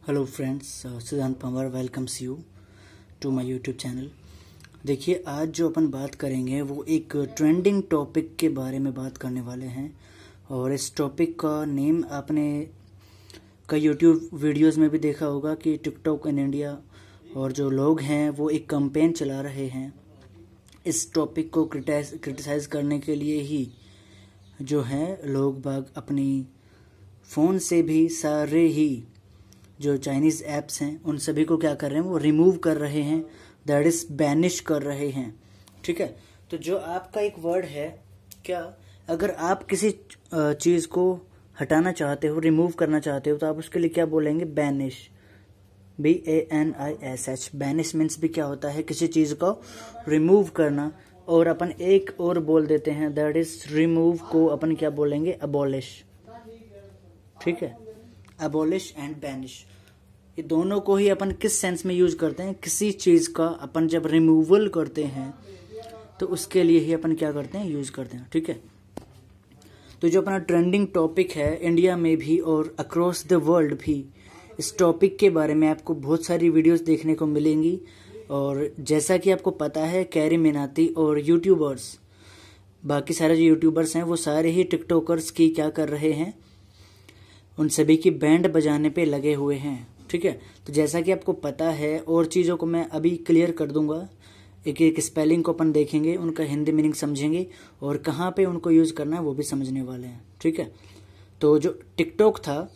Hello friends, Siddhant Panwar welcomes you to my YouTube channel. देखिए, आज जो अपन बात करेंगे वो एक ट्रेंडिंग टॉपिक के बारे में बात करने वाले हैं। और इस टॉपिक का नेम आपने कई यूट्यूब वीडियोस में भी देखा होगा कि टिकटॉक इन इंडिया और जो लोग हैं वो एक कैंपेन चला रहे हैं इस टॉपिक को क्रिटिसाइज करने के लिए ही। जो है लोग बाग अपनी फ़ोन से भी सारे ही जो चाइनीज़ ऐप्स हैं उन सभी को क्या कर रहे हैं, वो रिमूव कर रहे हैं, दैट इज़ बैनिश कर रहे हैं। ठीक है, तो जो आपका एक वर्ड है, क्या अगर आप किसी चीज़ को हटाना चाहते हो, रिमूव करना चाहते हो, तो आप उसके लिए क्या बोलेंगे? Banish, BANISH। बैनिश मीन्स भी क्या होता है? किसी चीज़ को रिमूव करना। और अपन एक और बोल देते हैं, दैट इज रिमूव को अपन क्या बोलेंगे? अबॉलिश। ठीक है, अबॉलिश एंड बैनिश, ये दोनों को ही अपन किस सेंस में यूज करते हैं? किसी चीज़ का अपन जब रिमूवल करते हैं तो उसके लिए ही अपन क्या करते हैं? यूज करते हैं। ठीक है, तो जो अपना ट्रेंडिंग टॉपिक है इंडिया में भी और अक्रॉस द वर्ल्ड भी, इस टॉपिक के बारे में आपको बहुत सारी वीडियोस देखने को मिलेंगी। और जैसा कि आपको पता है, कैरी मिनाती और यूट्यूबर्स, बाकी सारे जो यूट्यूबर्स हैं वो सारे ही टिकटॉकर्स की क्या कर रहे हैं? उन सभी की बैंड बजाने पे लगे हुए हैं। ठीक है, तो जैसा कि आपको पता है, और चीज़ों को मैं अभी क्लियर कर दूंगा, एक एक स्पेलिंग को अपन देखेंगे, उनका हिंदी मीनिंग समझेंगे और कहाँ पे उनको यूज़ करना है वो भी समझने वाले हैं। ठीक है, तो जो टिकटॉक था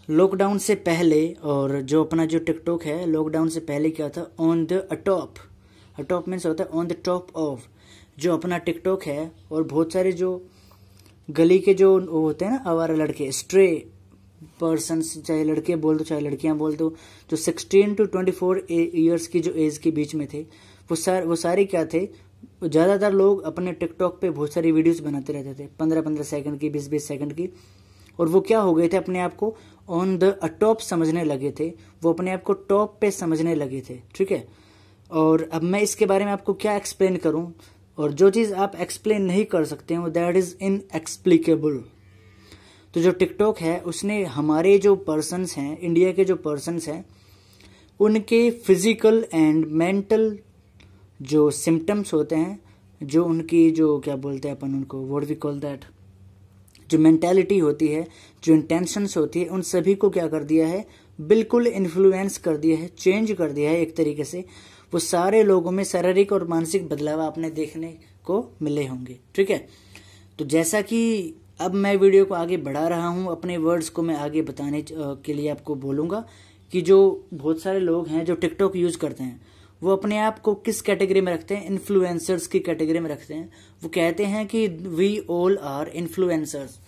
लॉकडाउन से पहले, और जो अपना जो टिकटॉक है लॉकडाउन से पहले क्या था? On the atop. Atop means होता है ऑन द टॉप ऑफ। जो अपना टिकटॉक है और बहुत सारे जो गली के जो वो होते हैं ना, आवारा लड़के, स्ट्रे पर्सन्स, चाहे लड़के बोल दो चाहे लड़कियां बोल दो, जो 16 to 24 ईयर्स की जो एज के बीच में थे, वो सारे क्या थे? ज़्यादातर लोग अपने टिकटॉक पे बहुत सारी वीडियोस बनाते रहते थे, 15-15 सेकंड की, 20-20 सेकंड की। और वो क्या हो गए थे? अपने आप को ऑन द अटॉप समझने लगे थे, वो अपने आप को टॉप पे समझने लगे थे। ठीक है, और अब मैं इसके बारे में आपको क्या एक्सप्लेन करूं? और जो चीज़ आप एक्सप्लेन नहीं कर सकते हैं वो दैट इज इनएक्सप्लिकेबल। तो जो टिकटॉक है उसने हमारे जो पर्सन्स हैं, इंडिया के जो पर्सन्स हैं, उनके फिजिकल एंड मेंटल जो सिम्टम्स होते हैं, जो उनकी जो क्या बोलते हैं अपन उनको, व्हाट वी कॉल दैट, जो मेंटालिटी होती है, जो इंटेंशंस होती है, उन सभी को क्या कर दिया है? बिल्कुल इन्फ्लुएंस कर दिया है, चेंज कर दिया है एक तरीके से। वो सारे लोगों में शारीरिक और मानसिक बदलाव आपने देखने को मिले होंगे। ठीक है, तो जैसा कि अब मैं वीडियो को आगे बढ़ा रहा हूं, अपने वर्ड्स को मैं आगे बताने के लिए आपको बोलूंगा कि जो बहुत सारे लोग हैं जो टिकटॉक यूज करते हैं, वो अपने आप को किस कैटेगरी में रखते हैं? इन्फ्लुएंसर्स की कैटेगरी में रखते हैं। वो कहते हैं कि वी ऑल आर इन्फ्लुएंसर्स।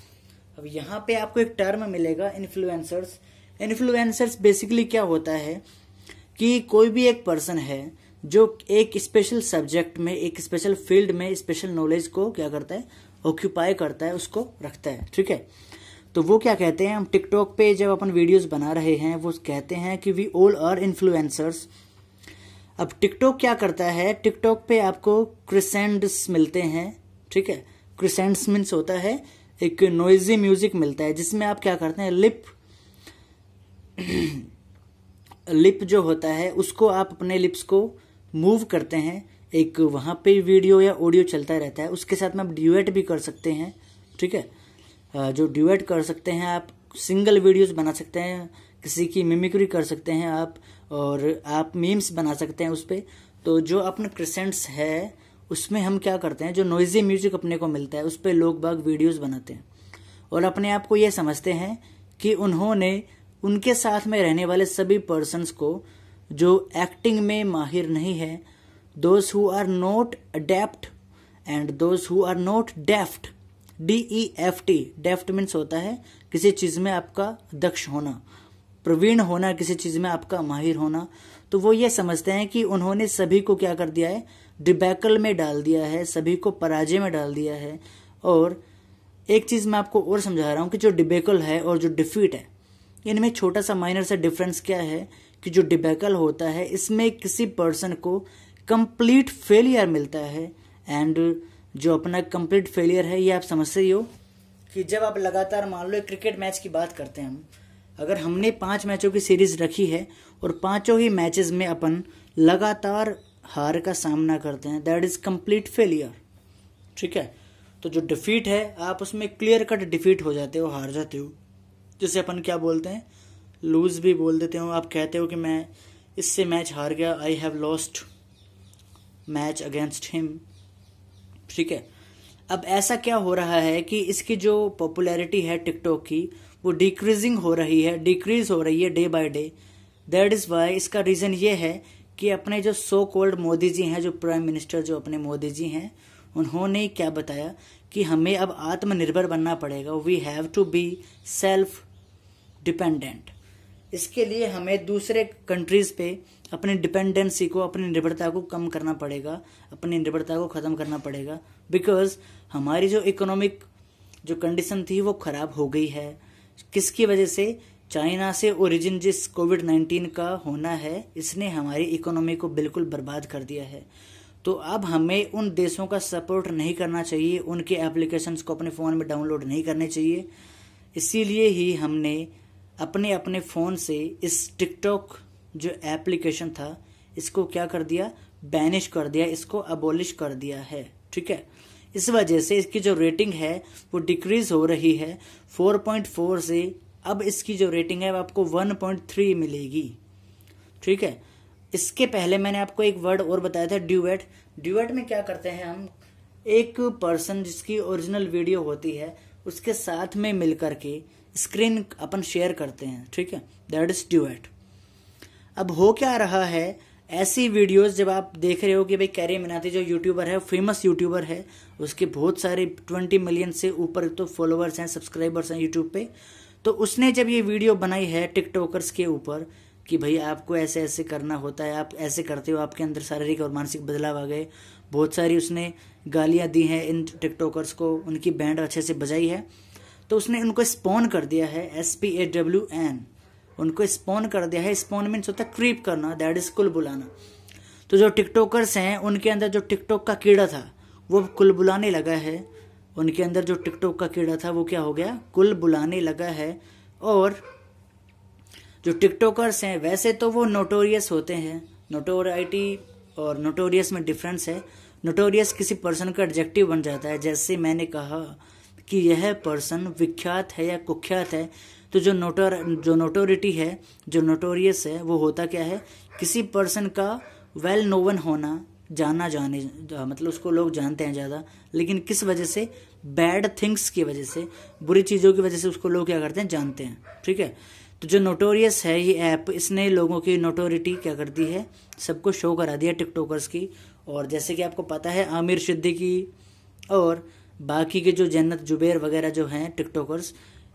अब यहाँ पे आपको एक टर्म मिलेगा, इन्फ्लुएंसर्स। इन्फ्लुएंसर्स बेसिकली क्या होता है कि कोई भी एक पर्सन है जो एक स्पेशल सब्जेक्ट में, एक स्पेशल फील्ड में स्पेशल नॉलेज को क्या करता है? ऑक्यूपाई करता है, उसको रखता है। ठीक है, तो वो क्या कहते हैं? हम टिकटॉक पे जब अपन वीडियोस बना रहे हैं, वो कहते हैं कि वी ऑल आर इन्फ्लुएंसर्स। अब टिकटॉक क्या करता है? टिकटॉक पे आपको क्रिसेंट्स मिलते हैं। ठीक है, क्रिसेंट्स मीन्स होता है एक नॉइजी म्यूजिक मिलता है, जिसमें आप क्या करते हैं? लिप जो होता है उसको आप अपने लिप्स को मूव करते हैं, एक वहां पे वीडियो या ऑडियो चलता रहता है, उसके साथ में आप ड्यूएट भी कर सकते हैं। ठीक है, जो ड्यूएट कर सकते हैं आप, सिंगल वीडियोस बना सकते हैं, किसी की मिमिक्री कर सकते हैं आप, और आप मीम्स बना सकते हैं उस पर। तो जो अपना क्रिसेंट्स है उसमें हम क्या करते हैं? जो नॉइजी म्यूजिक अपने को मिलता है उस पर लोग बाग वीडियोस बनाते हैं और अपने आप को ये समझते हैं कि उन्होंने उनके साथ में रहने वाले सभी पर्सन्स को जो एक्टिंग में माहिर नहीं है, those who are not adept and those who are not deft, DEFT। Deft means होता है किसी चीज में आपका दक्ष होना, प्रवीण होना, किसी चीज में आपका माहिर होना। तो वो ये समझते हैं कि उन्होंने सभी को क्या कर दिया है? डिबैकल में डाल दिया है, सभी को पराजय में डाल दिया है। और एक चीज मैं आपको और समझा रहा हूं कि जो डिबैकल है और जो डिफीट है, इनमें छोटा सा माइनर सा डिफरेंस क्या है कि जो डिबैकल होता है इसमें किसी पर्सन को कंप्लीट फेलियर मिलता है, एंड जो अपना कंप्लीट फेलियर है ये आप समझते ही हो कि जब आप लगातार, मान लो क्रिकेट मैच की बात करते हैं हम, अगर हमने 5 मैचों की सीरीज रखी है और 5 ही मैचेस में अपन लगातार हार का सामना करते हैं, दैट इज कंप्लीट फेलियर। ठीक है, तो जो डिफीट है आप उसमें क्लियर कट डिफीट हो जाते हो, हार जाते हो, जिसे अपन क्या बोलते हैं, लूज भी बोल देते हो। आप कहते हो कि मैं इससे मैच हार गया, I have lost match against him. ठीक है, अब ऐसा क्या हो रहा है कि इसकी जो पॉपुलैरिटी है टिकटॉक की वो डिक्रीजिंग हो रही है, डिक्रीज हो रही है day by day. That is why, इसका रीजन ये है कि अपने जो सो कॉल्ड मोदी जी हैं, जो प्राइम मिनिस्टर जो अपने मोदी जी हैं, उन्होंने क्या बताया कि हमें अब आत्मनिर्भर बनना पड़ेगा। We have to be self dependent. इसके लिए हमें दूसरे कंट्रीज पे अपनी डिपेंडेंसी को, अपनी निर्भरता को कम करना पड़ेगा, अपनी निर्भरता को खत्म करना पड़ेगा। बिकॉज हमारी जो इकोनॉमिक जो कंडीशन थी वो खराब हो गई है। किसकी वजह से? चाइना से ओरिजिन जिस कोविड-19 का होना है, इसने हमारी इकोनॉमी को बिल्कुल बर्बाद कर दिया है। तो अब हमें उन देशों का सपोर्ट नहीं करना चाहिए, उनके एप्लीकेशंस को अपने फ़ोन में डाउनलोड नहीं करने चाहिए। इसीलिए ही हमने अपने अपने फ़ोन से इस टिकटॉक जो एप्लीकेशन था इसको क्या कर दिया, बैनिश कर दिया, इसको अबॉलिश कर दिया है। ठीक है, इस वजह से इसकी जो रेटिंग है वो डिक्रीज हो रही है 4.4 से। अब इसकी जो रेटिंग है वो आपको 1.3 मिलेगी। ठीक है, इसके पहले मैंने आपको एक वर्ड और बताया था, ड्यूएट। ड्यूएट में क्या करते हैं हम, एक पर्सन जिसकी ओरिजिनल वीडियो होती है उसके साथ में मिलकर के स्क्रीन अपन शेयर करते हैं। ठीक है, दैट इज ड्यूएट। अब हो क्या रहा है, ऐसी वीडियोस जब आप देख रहे हो कि भाई कैरी मिनाटी जो यूट्यूबर है, फेमस यूट्यूबर है, उसके बहुत सारे 20 मिलियन से ऊपर तो फॉलोअर्स हैं, सब्सक्राइबर्स हैं यूट्यूब पे। तो उसने जब ये वीडियो बनाई है टिकटॉकर्स के ऊपर कि भाई आपको ऐसे ऐसे करना होता है, आप ऐसे करते हो, आपके अंदर शारीरिक और मानसिक बदलाव आ गए, बहुत सारी उसने गालियां दी हैं इन टिकटॉकर्स को, उनकी बैंड अच्छे से बजाई है। तो उसने उनको स्पॉन कर दिया है, SPAWN, उनको स्पॉन कर दिया है। स्पॉन मीन्स होता है क्रीप करना, दैट इज कुल बुलाना। तो जो टिकटॉकर्स हैं उनके अंदर जो टिकटॉक का कीड़ा था वो कुल बुलाने लगा है। उनके अंदर जो टिकटॉक का कीड़ा था वो क्या हो गया, कुल बुलाने लगा है। और जो टिकटॉकर्स हैं वैसे तो वो नोटोरियस होते हैं, नोटोरिटी और नोटोरियस में डिफरेंस है। नोटोरियस किसी पर्सन का एडजेक्टिव बन जाता है, जैसे मैंने कहा कि यह पर्सन विख्यात है या कुख्यात है। तो जो नोटोरिटी है, जो नोटोरियस है, वो होता क्या है, किसी पर्सन का वेल नोवन होना, जाना जाने, मतलब उसको लोग जानते हैं ज़्यादा, लेकिन किस वजह से, बैड थिंग्स की वजह से, बुरी चीज़ों की वजह से उसको लोग क्या करते हैं, जानते हैं। ठीक है, तो जो नोटोरियस है ये ऐप, इसने लोगों की नोटोरिटी क्या कर दी है, सबको शो करा दिया टिकटॉकर्स की। और जैसे कि आपको पता है आमिर सिद्दीकी और बाकी के जो जन्नत जुबैर वगैरह जो हैं टिकटॉकर्स,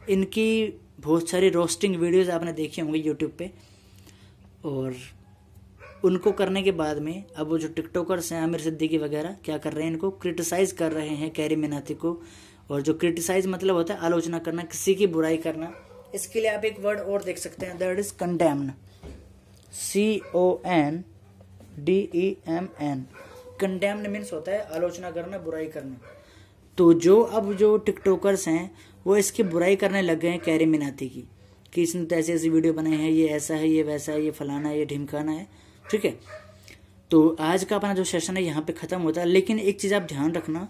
इनकी बहुत सारी रोस्टिंग वीडियोस आपने देखी होंगी यूट्यूब पे। और उनको करने के बाद में अब वो जो टिकटॉकर्स हैं आमिर सिद्दीकी वगैरह क्या कर रहे हैं, इनको क्रिटिसाइज कर रहे हैं, कैरी मिनाटी को। और जो क्रिटिसाइज मतलब होता है आलोचना करना, किसी की बुराई करना। इसके लिए आप एक वर्ड और देख सकते हैं, दैट इज कंडेम्न, CONDEMN। कंडेम्न मीन्स होता है आलोचना करना, बुराई करना। तो जो अब जो टिकटॉकर्स हैं वो इसकी बुराई करने लग गए हैं कैरी मिनाटी की, कि इसने तो ऐसी ऐसी वीडियो बनाई है, ये ऐसा है, ये वैसा है, ये फलाना है, ये ढिमकाना है। ठीक है, तो आज का अपना जो सेशन है यहाँ पे ख़त्म होता है। लेकिन एक चीज़ आप ध्यान रखना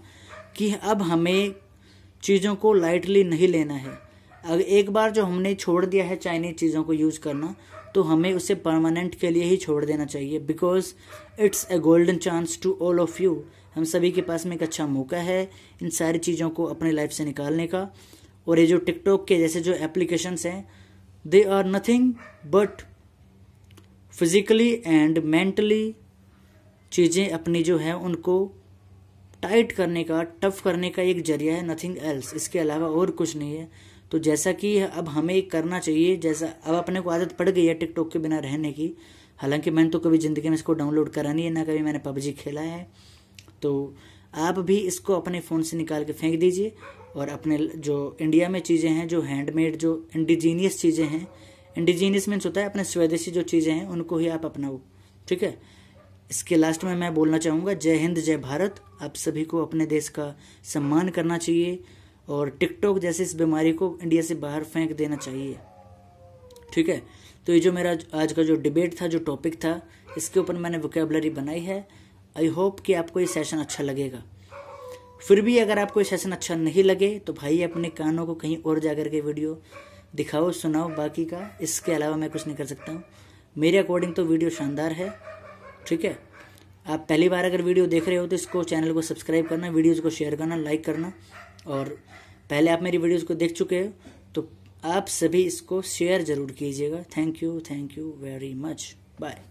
कि अब हमें चीज़ों को लाइटली नहीं लेना है। अगर एक बार जो हमने छोड़ दिया है चाइनीज चीज़ों को यूज़ करना, तो हमें उसे परमानेंट के लिए ही छोड़ देना चाहिए। Because it's a golden chance to all of you. हम सभी के पास में एक अच्छा मौका है इन सारी चीज़ों को अपने लाइफ से निकालने का। और ये जो टिकटॉक के जैसे जो एप्लीकेशंस हैं, they are nothing but physically and mentally चीज़ें अपनी जो है उनको टाइट करने का, टफ करने का एक जरिया है, नथिंग एल्स। इसके अलावा और कुछ नहीं है। तो जैसा कि अब हमें करना चाहिए, जैसा अब अपने को आदत पड़ गई है टिकटॉक के बिना रहने की, हालांकि मैंने तो कभी ज़िंदगी में इसको डाउनलोड करा नहीं है, ना कभी मैंने PUBG खेला है। तो आप भी इसको अपने फ़ोन से निकाल के फेंक दीजिए और अपने जो इंडिया में चीज़ें हैं, जो हैंडमेड, जो इंडिजीनियस चीज़ें हैं, इंडिजीनियस मीन्स होता है अपने स्वदेशी जो चीज़ें हैं उनको ही आप अपनाओ। ठीक है, इसके लास्ट में मैं बोलना चाहूँगा, जय हिंद जय भारत। आप सभी को अपने देश का सम्मान करना चाहिए और टिकटॉक जैसी इस बीमारी को इंडिया से बाहर फेंक देना चाहिए। ठीक है। तो ये जो मेरा आज का जो डिबेट था, जो टॉपिक था, इसके ऊपर मैंने वोकैबुलरी बनाई है। आई होप कि आपको ये सेशन अच्छा लगेगा। फिर भी अगर आपको ये सेशन अच्छा नहीं लगे तो भाई अपने कानों को कहीं और जाकर के वीडियो दिखाओ, सुनाओ, बाकी का इसके अलावा मैं कुछ नहीं कर सकता हूँ। मेरे अकॉर्डिंग तो वीडियो शानदार है, ठीक है। आप पहली बार अगर वीडियो देख रहे हो तो इसको चैनल को सब्सक्राइब करना, वीडियोज़ को शेयर करना, लाइक करना, और पहले आप मेरी वीडियोज़ को देख चुके हो तो आप सभी इसको शेयर ज़रूर कीजिएगा। Thank you very much, bye.